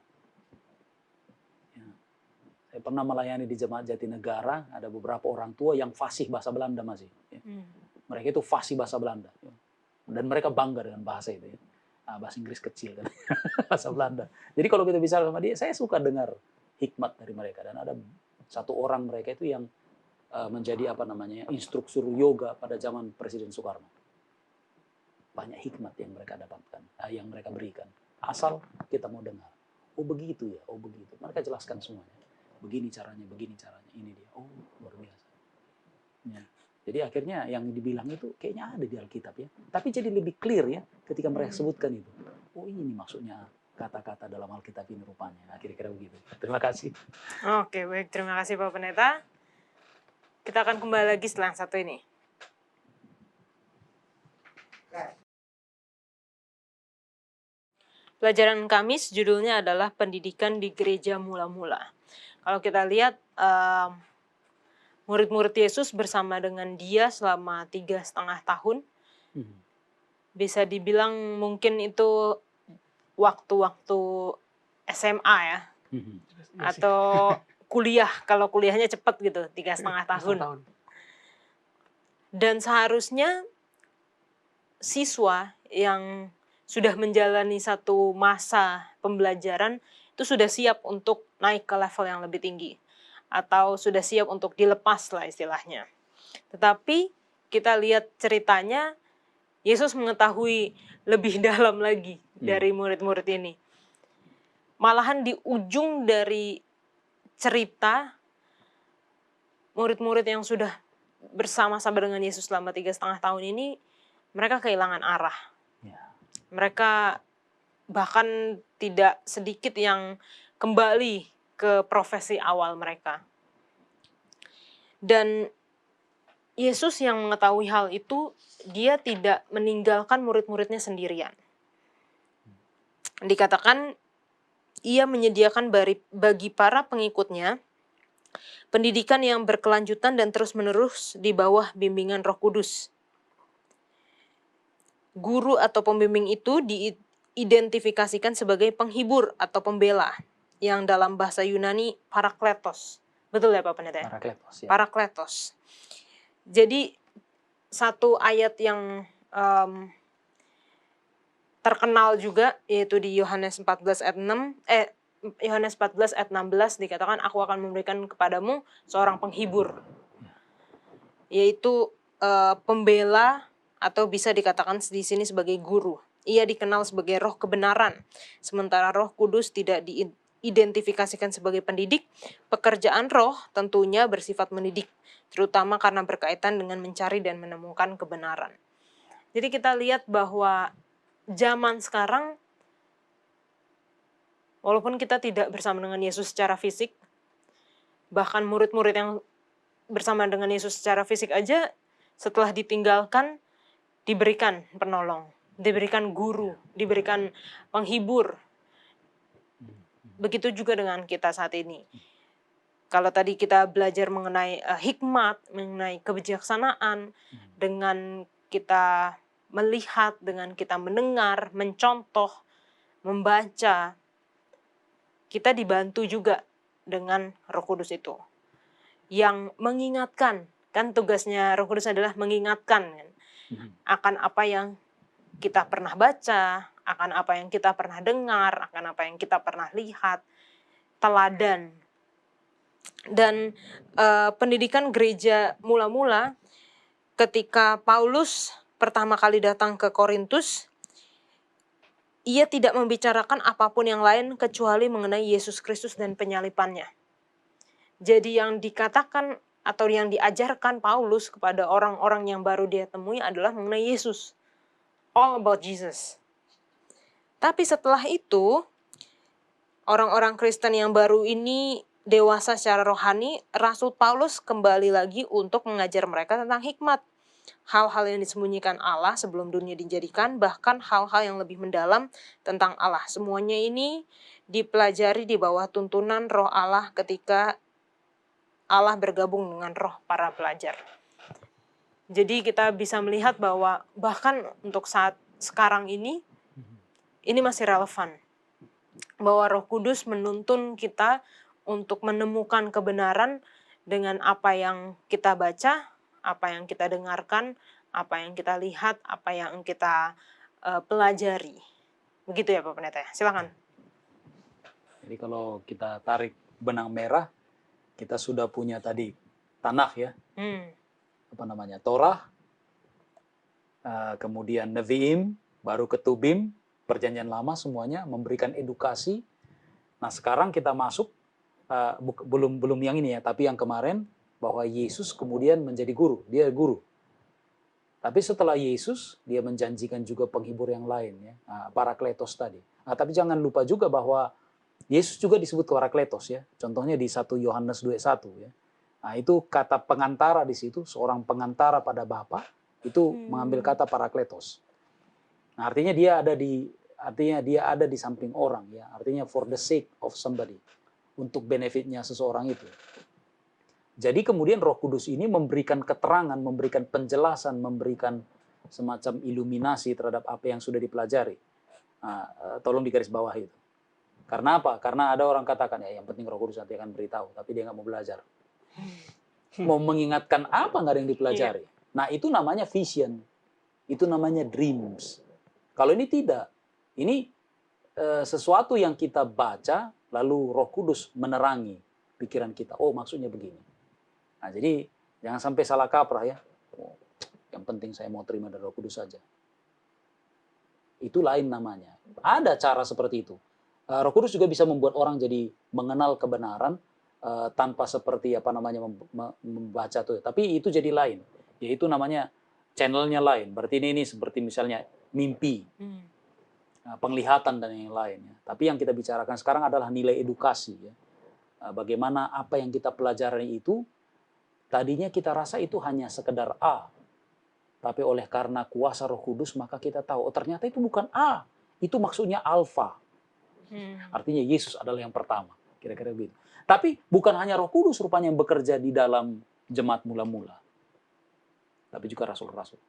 Ya. Saya pernah melayani di Jemaat Jatinegara, ada beberapa orang tua yang fasih bahasa Belanda masih. Ya. Mereka itu fasih bahasa Belanda. Ya. Dan mereka bangga dengan bahasa itu. Ya. Nah, bahasa Inggris kecil kan. Bahasa Belanda. Jadi kalau kita bicara sama dia, saya suka dengar hikmat dari mereka. Dan ada satu orang mereka itu yang menjadi instruktur yoga pada zaman Presiden Soekarno. Banyak hikmat yang mereka dapatkan, yang mereka berikan. Asal kita mau dengar. Oh begitu ya, oh begitu. Mereka jelaskan semuanya. Begini caranya, ini dia. Oh luar biasa. Ya. Jadi akhirnya yang dibilang itu kayaknya ada di Alkitab ya. Tapi jadi lebih clear ya ketika mereka sebutkan itu. Oh ini maksudnya kata-kata dalam Alkitab ini rupanya. Nah, kira-kira begitu. Terima kasih. Oke, baik. Terima kasih Pak Pendeta. Kita akan kembali lagi setelah yang satu ini. Pelajaran Kamis judulnya adalah Pendidikan di Gereja Mula-Mula. Kalau kita lihat murid-murid Yesus bersama dengan dia selama 3,5 tahun. Bisa dibilang mungkin itu waktu-waktu SMA ya. Atau kuliah, kalau kuliahnya cepat gitu, 3,5 tahun. Dan seharusnya siswa yang sudah menjalani satu masa pembelajaran itu sudah siap untuk naik ke level yang lebih tinggi. Atau sudah siap untuk dilepas lah istilahnya. Tetapi kita lihat ceritanya, Yesus mengetahui lebih dalam lagi dari murid-murid ini. Malahan di ujung dari cerita, murid-murid yang sudah bersama-sama dengan Yesus selama 3,5 tahun ini, mereka kehilangan arah. Mereka bahkan tidak sedikit yang kembali ke profesi awal mereka. Dan Yesus yang mengetahui hal itu, dia tidak meninggalkan murid-muridnya sendirian. Dikatakan, ia menyediakan bagi para pengikutnya pendidikan yang berkelanjutan dan terus-menerus di bawah bimbingan Roh Kudus. Guru atau pembimbing itu diidentifikasikan sebagai penghibur atau pembela, yang dalam bahasa Yunani parakletos. Betul ya Pak Pendeta? Parakletos, ya. Parakletos. Jadi satu ayat yang terkenal juga yaitu di Yohanes 14 ayat 6 Yohanes 14 ayat 16 dikatakan, aku akan memberikan kepadamu seorang penghibur, yaitu pembela, atau bisa dikatakan di sini sebagai guru. Ia dikenal sebagai roh kebenaran, sementara Roh Kudus tidak diidentifikasikan sebagai pendidik. Pekerjaan roh tentunya bersifat mendidik, terutama karena berkaitan dengan mencari dan menemukan kebenaran. Jadi kita lihat bahwa zaman sekarang, walaupun kita tidak bersama dengan Yesus secara fisik, bahkan murid-murid yang bersama dengan Yesus secara fisik aja setelah ditinggalkan diberikan penolong, diberikan guru, diberikan penghibur. Begitu juga dengan kita saat ini. Kalau tadi kita belajar mengenai hikmat, mengenai kebijaksanaan, dengan kita melihat, dengan kita mendengar, mencontoh, membaca, kita dibantu juga dengan Roh Kudus itu. Yang mengingatkan, kan tugasnya Roh Kudus adalah mengingatkan kan, akan apa yang kita pernah baca, akan apa yang kita pernah dengar, akan apa yang kita pernah lihat, teladan. Dan pendidikan gereja mula-mula ketika Paulus pertama kali datang ke Korintus, ia tidak membicarakan apapun yang lain kecuali mengenai Yesus Kristus dan penyalipannya. Jadi yang dikatakan atau yang diajarkan Paulus kepada orang-orang yang baru dia temui adalah mengenai Yesus. All about Jesus. Tapi setelah itu, orang-orang Kristen yang baru ini dewasa secara rohani, Rasul Paulus kembali lagi untuk mengajar mereka tentang hikmat. Hal-hal yang disembunyikan Allah sebelum dunia dijadikan, bahkan hal-hal yang lebih mendalam tentang Allah. Semuanya ini dipelajari di bawah tuntunan Roh Allah ketika Allah bergabung dengan roh para pelajar. Jadi kita bisa melihat bahwa bahkan untuk saat sekarang ini masih relevan. Bahwa Roh Kudus menuntun kita untuk menemukan kebenaran dengan apa yang kita baca, apa yang kita dengarkan, apa yang kita lihat, apa yang kita pelajari. Begitu ya Pak Pendeta, silakan. Jadi kalau kita tarik benang merah, kita sudah punya tadi Tanakh ya, Torah, kemudian Nevi'im, baru Ketubim, Perjanjian Lama, semuanya memberikan edukasi. Nah sekarang kita masuk, belum yang ini ya, tapi yang kemarin, bahwa Yesus kemudian menjadi guru, dia guru. Tapi setelah Yesus, dia menjanjikan juga penghibur yang lain ya, Parakletos tadi. Tapi jangan lupa juga bahwa Yesus juga disebut Parakletos ya. Contohnya di 1 Yohanes 2:1 ya. Nah, itu kata pengantara di situ, seorang pengantara pada Bapa itu mengambil kata Parakletos. Nah, artinya dia ada di samping orang ya. Artinya for the sake of somebody, untuk benefitnya seseorang itu. Jadi kemudian Roh Kudus ini memberikan keterangan, memberikan penjelasan, memberikan semacam iluminasi terhadap apa yang sudah dipelajari. Tolong digarisbawahi itu. Karena apa? Karena ada orang katakan, ya yang penting Roh Kudus nanti akan beritahu, tapi dia nggak mau belajar. Mau mengingatkan apa nggak ada yang dipelajari. Nah itu namanya vision, itu namanya dreams. Kalau ini tidak, ini sesuatu yang kita baca, lalu Roh Kudus menerangi pikiran kita. Oh maksudnya begini. Nah jadi jangan sampai salah kaprah ya. Oh, yang penting saya mau terima dari Roh Kudus saja. Itu lain namanya. Ada cara seperti itu. Roh Kudus juga bisa membuat orang jadi mengenal kebenaran tanpa seperti membaca tuh. Tapi itu jadi lain. Yaitu namanya channelnya lain. Berarti ini seperti misalnya mimpi, penglihatan dan yang lain. Tapi yang kita bicarakan sekarang adalah nilai edukasi. Ya. Bagaimana apa yang kita pelajari itu tadinya kita rasa itu hanya sekedar A. Tapi oleh karena kuasa Roh Kudus maka kita tahu, oh ternyata itu bukan A. Itu maksudnya alfa. Artinya Yesus adalah yang pertama, kira-kira begitu. Tapi bukan hanya Roh Kudus rupanya yang bekerja di dalam jemaat mula-mula, tapi juga rasul-rasul.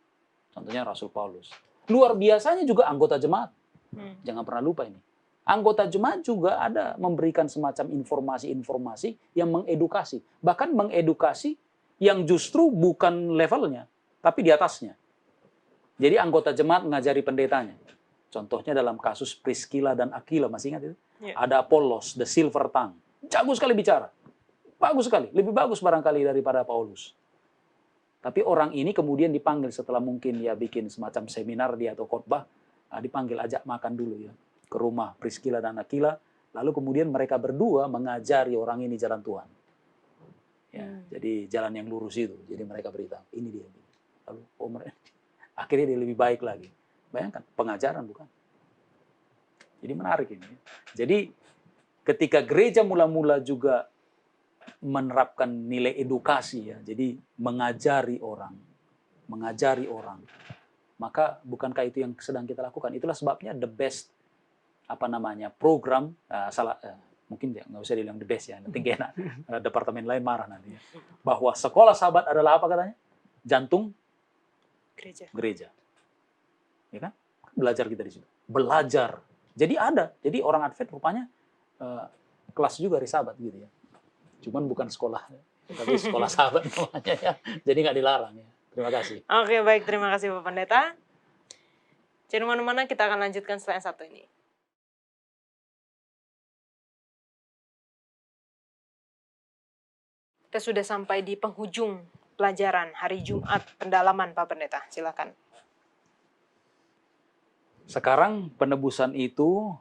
Contohnya Rasul Paulus. Luar biasanya juga anggota jemaat. Hmm. Jangan pernah lupa ini. Anggota jemaat juga ada memberikan semacam informasi-informasi yang mengedukasi. Bahkan mengedukasi yang justru bukan levelnya, tapi di atasnya. Jadi anggota jemaat mengajari pendetanya. Contohnya dalam kasus Priscilla dan Aquila, masih ingat itu? Yeah. Ada Apollos, the silver tongue. Jago sekali bicara. Bagus sekali. Lebih bagus barangkali daripada Paulus. Tapi orang ini kemudian dipanggil setelah mungkin ya bikin semacam seminar dia atau khotbah. Dipanggil ajak makan dulu ya ke rumah Priscilla dan Aquila, lalu kemudian mereka berdua mengajari orang ini jalan Tuhan. Ya, jadi jalan yang lurus itu. Jadi mereka beritahu, ini dia. Lalu akhirnya dia lebih baik lagi. Bayangkan, pengajaran bukan? Jadi menarik ini. Jadi ketika gereja mula-mula juga menerapkan nilai edukasi ya, jadi mengajari orang, maka bukankah itu yang sedang kita lakukan? Itulah sebabnya the best program mungkin nggak usah dibilang the best ya, nanti kena departemen lain marah nanti ya. Bahwa sekolah sahabat adalah apa katanya? Jantung gereja. Ya kan? Belajar kita di situ. Belajar. Jadi orang Advent rupanya kelas juga dari sahabat gitu ya. Cuman bukan sekolah, tapi sekolah sahabat namanya ya. Jadi nggak dilarang ya. Terima kasih. Oke, baik. Terima kasih Bapak Pendeta. Jangan mana-mana, kita akan lanjutkan setelah yang satu ini. Kita sudah sampai di penghujung pelajaran hari Jumat pendalaman, Pak Pendeta. Silakan. Sekarang penebusan itu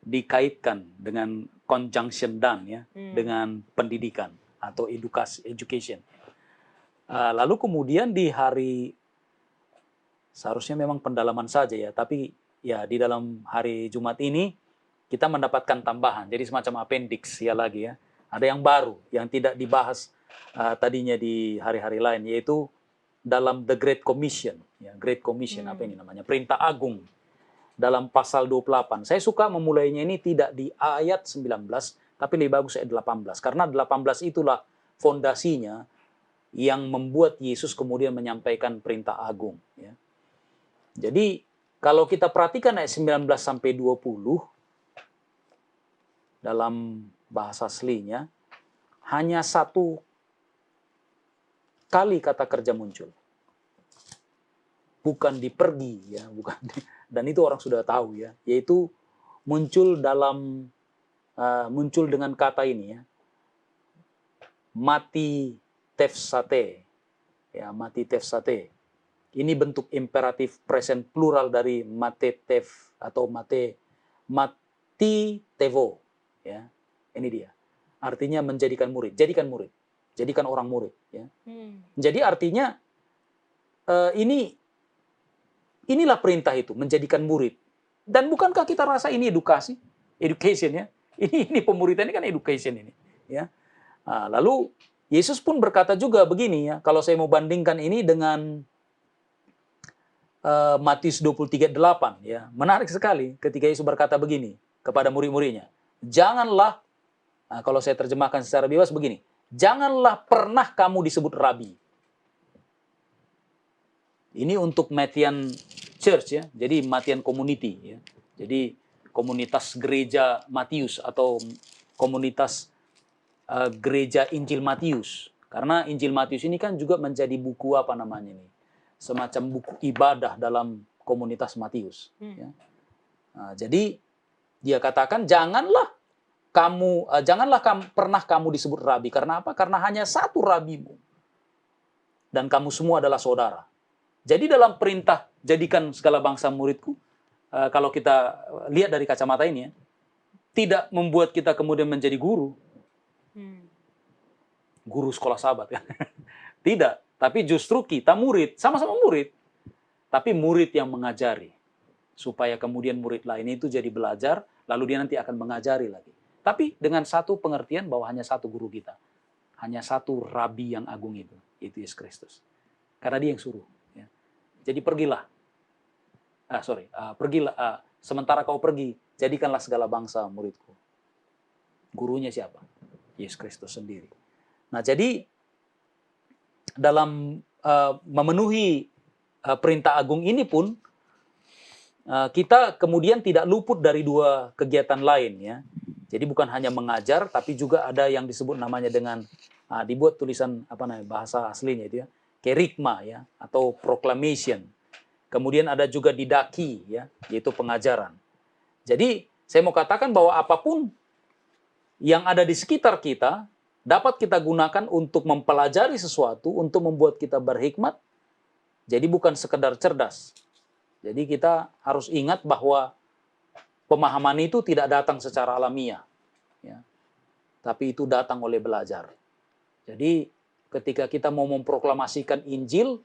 dikaitkan dengan conjunction dan ya, dengan pendidikan atau education. Lalu kemudian di hari, seharusnya memang pendalaman saja ya, tapi ya di dalam hari Jumat ini kita mendapatkan tambahan, jadi semacam appendix ya lagi ya. Ada yang baru, yang tidak dibahas tadinya di hari-hari lain, yaitu dalam The Great Commission. Ya, Great Commission, apa ini namanya? Perintah Agung. Dalam pasal 28. Saya suka memulainya ini tidak di ayat 19, tapi lebih bagus ayat 18. Karena 18 itulah fondasinya yang membuat Yesus kemudian menyampaikan perintah agung. Ya. Jadi, kalau kita perhatikan ayat 19 sampai 20, dalam bahasa aslinya, hanya satu kali kata kerja muncul. Bukan dipergi, ya, bukan dan itu orang sudah tahu ya, yaitu muncul dengan kata ini ya, mati tefsate, ya, mati tefsate. Ini bentuk imperatif present plural dari mate tef atau mati tevo, ya, ini dia. Artinya menjadikan murid, jadikan orang murid, ya. Jadi artinya inilah perintah itu, menjadikan murid. Dan bukankah kita rasa ini education ya? Ini pemuridan ini kan education ini, ya. Lalu Yesus pun berkata juga begini ya, kalau saya mau bandingkan ini dengan Matius 23:8 ya. Menarik sekali ketika Yesus berkata begini kepada murid-muridnya. Janganlah, kalau saya terjemahkan secara bebas begini, janganlah pernah kamu disebut rabi. Ini untuk Matthean Church ya, jadi Matthean Community ya. Jadi komunitas gereja Matius atau komunitas gereja Injil Matius. Karena Injil Matius ini kan juga menjadi buku apa namanya ini, semacam buku ibadah dalam komunitas Matius. Ya. Jadi dia katakan janganlah pernah kamu disebut rabi. Karena apa? Karena hanya satu rabimu. Dan kamu semua adalah saudara. Jadi dalam perintah jadikan segala bangsa muridku, kalau kita lihat dari kacamata ini ya, tidak membuat kita kemudian menjadi guru sekolah sahabat ya. Tidak, tapi justru kita murid, sama-sama murid, tapi murid yang mengajari, supaya kemudian murid lain itu jadi belajar, lalu dia nanti akan mengajari lagi. Tapi dengan satu pengertian bahwa hanya satu guru kita, hanya satu rabi yang agung itu Yesus Kristus. Karena dia yang suruh. Jadi pergilah, sementara kau pergi, jadikanlah segala bangsa muridku. Gurunya siapa? Yesus Kristus sendiri. Nah jadi, dalam memenuhi perintah agung ini pun, kita kemudian tidak luput dari dua kegiatan lain ya. Jadi bukan hanya mengajar, tapi juga ada yang disebut namanya dengan dibuat tulisan bahasa aslinya itu ya, kerigma ya, atau proclamation. Kemudian ada juga didaki ya, yaitu pengajaran. Jadi saya mau katakan bahwa apapun yang ada di sekitar kita dapat kita gunakan untuk mempelajari sesuatu, untuk membuat kita berhikmat. Jadi bukan sekedar cerdas. Jadi kita harus ingat bahwa pemahaman itu tidak datang secara alamiah, ya. Tapi itu datang oleh belajar. Jadi ketika kita mau memproklamasikan Injil,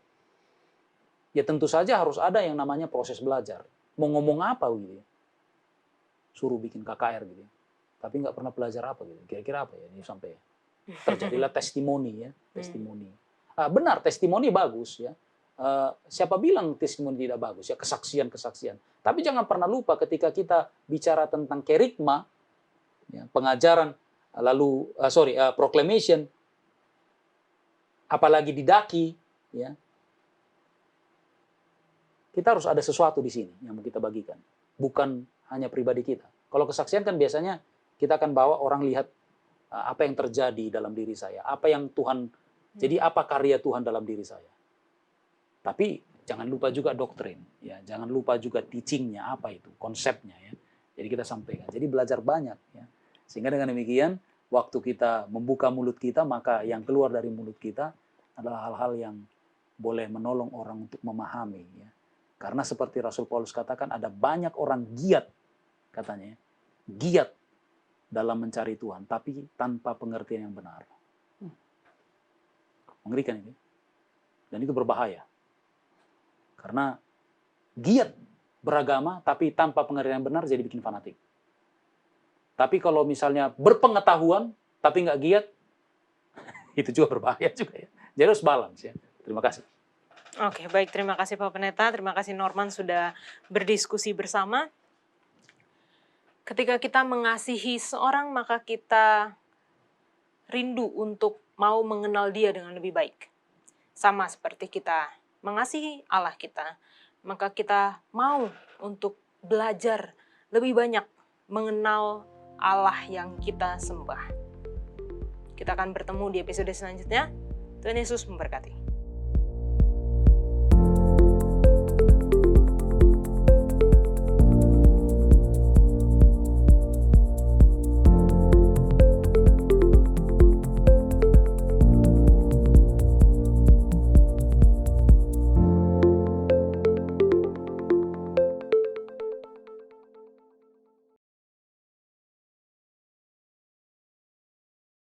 ya tentu saja harus ada yang namanya proses belajar. Mau ngomong apa gitu ya? Suruh bikin KKR gitu ya. Tapi nggak pernah belajar apa gitu. Kira-kira apa ya ini sampai terjadilah testimoni ya, testimoni. Benar, testimoni bagus ya. Siapa bilang testimoni tidak bagus ya, kesaksian-kesaksian. Tapi jangan pernah lupa ketika kita bicara tentang kerigma, ya, pengajaran, lalu proclamation, apalagi didaki, ya, kita harus ada sesuatu di sini yang mau kita bagikan, bukan hanya pribadi kita. Kalau kesaksian kan biasanya kita akan bawa orang lihat apa yang terjadi dalam diri saya, apa yang Tuhan, jadi apa karya Tuhan dalam diri saya. Tapi jangan lupa juga doktrin, ya, jangan lupa juga teachingnya apa itu, konsepnya ya. Jadi kita sampaikan. Jadi belajar banyak ya. Sehingga dengan demikian waktu kita membuka mulut kita, maka yang keluar dari mulut kita adalah hal-hal yang boleh menolong orang untuk memahami ya. Karena seperti Rasul Paulus katakan ada banyak orang giat katanya, giat dalam mencari Tuhan tapi tanpa pengertian yang benar. Mengerikan ini. Dan itu berbahaya. Karena giat beragama tapi tanpa pengertian yang benar jadi bikin fanatik. Tapi kalau misalnya berpengetahuan tapi nggak giat, itu juga berbahaya juga ya. Jadi harus balance ya. Terima kasih. Oke, baik. Terima kasih Pak Pendeta. Terima kasih Norman sudah berdiskusi bersama. Ketika kita mengasihi seorang, maka kita rindu untuk mau mengenal dia dengan lebih baik. Sama seperti kita mengasihi Allah kita, maka kita mau untuk belajar lebih banyak mengenal Allah yang kita sembah. Kita akan bertemu di episode selanjutnya. Tuhan Yesus memberkati.